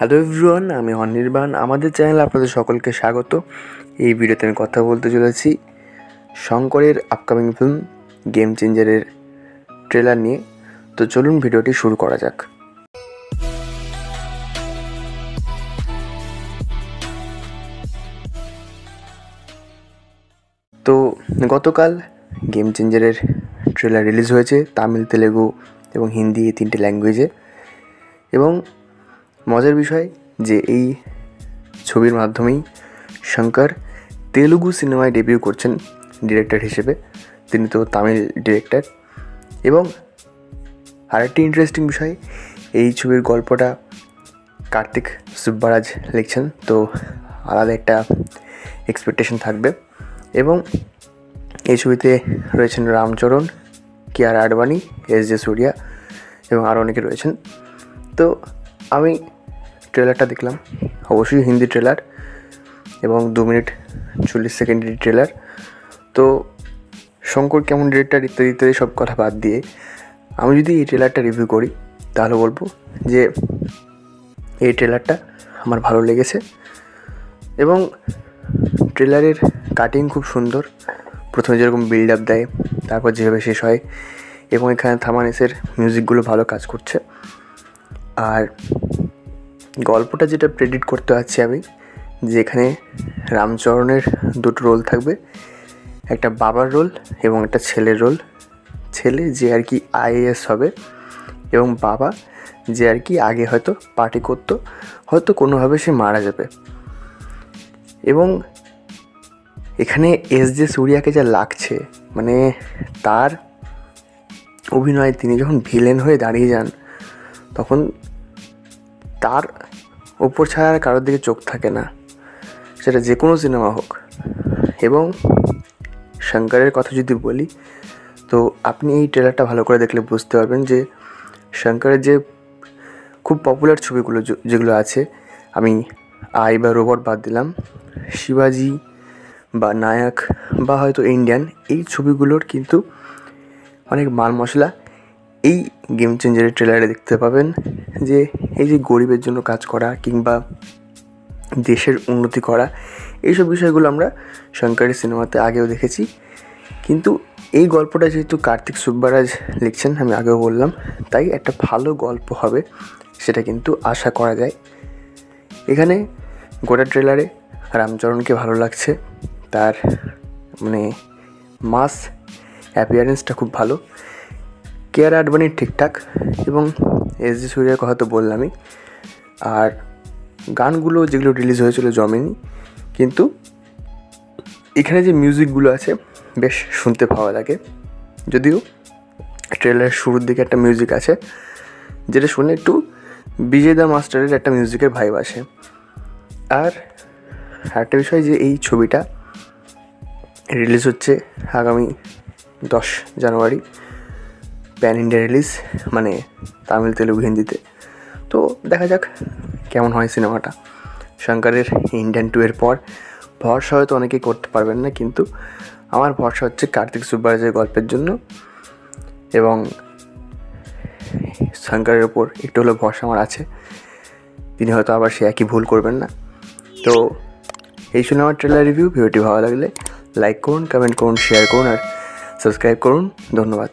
Hello everyone, আমি অনির্বাণ। আমাদের চ্যানেলে আপনাদের সকলকে স্বাগত। এই ভিডিওতে আমি কথা বলতে চলেছি শঙ্করের আপকামিং ফিল্ম গেম চেঞ্জারের ট্রেলার নিয়ে। তো চলুন ভিডিওটি শুরু করা যাক। তো গতকাল গেম চেঞ্জারের ট্রেলার রিলিজ হয়েছে তামিল, তেলেগু এবং হিন্দি, এই তিনটে ল্যাঙ্গুয়েজে। এবং মজার বিষয় যে এই ছবির মাধ্যমেই শঙ্কর তেলুগু সিনেমায় ডেবিউ করছেন ডিরেক্টর হিসেবে। তিনি তো তামিল ডিরেক্টর। এবং আরেকটি ইন্টারেস্টিং বিষয়, এই ছবির গল্পটা কার্তিক সুব্বারাজ লিখছেন, তো আলাদা একটা এক্সপেকটেশন থাকবে। এবং এই ছবিতে রয়েছেন রামচরণ, কিয়ারা আডবাণী, এস জে সূর্যা এবং আরও অনেকে রয়েছেন। তো আমি ট্রেলারটা দেখলাম, অবশ্যই হিন্দি ট্রেলার এবং 2 মিনিট 40 সেকেন্ডের ট্রেলার। তো শঙ্কর কেমন ডিরেক্টর ইত্যাদি ইত্যাদি সব কথা বাদ দিয়ে আমি যদি এই ট্রেলারটা রিভিউ করি তাহলে বলবো যে এই ট্রেলারটা আমার ভালো লেগেছে। এবং ট্রেলারের কাটিং খুব সুন্দর। প্রথমে যেরকম বিল্ড আপ দেয়, তারপর যেভাবে শেষ হয়, এবং এখানে থামানিসের মিউজিকগুলো ভালো কাজ করছে। আর গল্পটা যেটা প্রেডিক্ট করতে পারছি আমি, যে এখানে রামচরণের দুটো রোল থাকবে, একটা বাবার রোল এবং একটা ছেলের রোল। ছেলে যে আর কি আইএএস হবে, এবং বাবা যে আর কি আগে হয়তো পার্টি করতো, হয়তো কোনোভাবে সে মারা যাবে। এবং এখানে এস জে সূর্যাকে যা লাগছে, মানে তার অভিনয়, তিনি যখন ভিলেন হয়ে দাঁড়িয়ে যান তখন তার ওপর ছাড়া আর কারোর দিকে চোখ থাকে না, সেটা যে কোনো সিনেমা হোক। এবং শঙ্করের কথা যদি বলি, তো আপনি এই ট্রেলারটা ভালো করে দেখলে বুঝতে পারবেন যে শঙ্করের যে খুব পপুলার ছবিগুলো যেগুলো আছে, আমি আই বা রোবট বাদ দিলাম, শিবাজি বা নায়ক বা হয়তো ইন্ডিয়ান, এই ছবিগুলোর কিন্তু অনেক মাল মশলা এই গেম চেঞ্জারের ট্রেলারে দেখতে পাবেন। যে এই যে গরিবের জন্য কাজ করা কিংবা দেশের উন্নতি করা, এইসব বিষয়গুলো আমরা শঙ্করের সিনেমাতে আগেও দেখেছি। কিন্তু এই গল্পটা যেহেতু কার্তিক সুব্বারাজ লিখছেন, আমি আগেও বললাম, তাই একটা ভালো গল্প হবে সেটা কিন্তু আশা করা যায়। এখানে গোটা ট্রেলারে রামচরণকে ভালো লাগছে, তার মানে মাস অ্যাপিয়ারেন্সটা খুব ভালো। কিয়ারা আডবাণীর ঠিকঠাক, এবং এস জে সূর্যার কথা তো বললামই। আর গানগুলো যেগুলো রিলিজ হয়েছিল জমেনি, কিন্তু এখানে যে মিউজিকগুলো আছে বেশ শুনতে ভালো লাগে। যদিও ট্রেলারের শুরুর দিকে একটা মিউজিক আছে যেটা শুনে একটু বিজয় দা মাস্টারের একটা মিউজিকের ভাইব আসে। আর একটা বিষয়, যে এই ছবিটা রিলিজ হচ্ছে আগামী 10 জানুয়ারি, প্যান ইন্ডিয়া রিলিজ, মানে তামিল, তেলুগু, হিন্দিতে। তো দেখা যাক কেমন হয় সিনেমাটা। শঙ্করের ইন্ডিয়ান 2 এর পর ভরসা হয়তো অনেকেই করতে পারবেন না, কিন্তু আমার ভরসা হচ্ছে কার্তিক সুব্বারাজের গল্পের জন্য। এবং শঙ্করের ওপর একটু হলেও ভরসা আমার আছে, তিনি হয়তো আবার সে একই ভুল করবেন না। তো এই ছিল আমার ট্রেলার রিভিউ। ভিডিওটি ভালো লাগলে লাইক করুন, কমেন্ট করুন, শেয়ার করুন আর সাবস্ক্রাইব করুন। ধন্যবাদ।